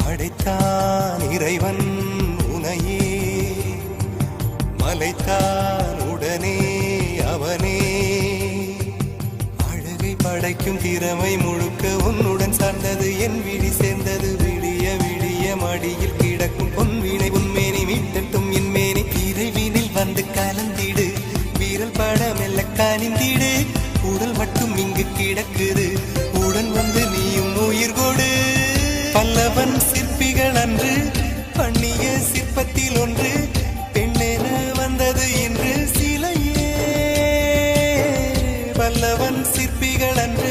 படைத்தான் இறைவன் உனையே, மலைத்தான் உடனே அவனே. அழகை படைக்கும் திறமை முழுக்க உன்னுடன் சார்ந்தது, என் விழி சேர்ந்தது. விடிய விடிய மடியில் கிடக்கும் பொன்வினை உன்மேனி மீட்டட்டும் என் மேனி. இறைவினில் வந்து கலந்திடு, வீரல் பட மெல்ல கனிந்திடு. உடல் மட்டும் இங்கு கிடக்குது, உடன் வந்து நீயும் உயிர் கொடு. பல்லவன் சிற்பிகள் அன்று பண்ணிய சிற்பத்தில் ஒன்று, பெண்ணென வந்தது இன்று சிலையே. பல்லவன் சிற்பிகள் அன்று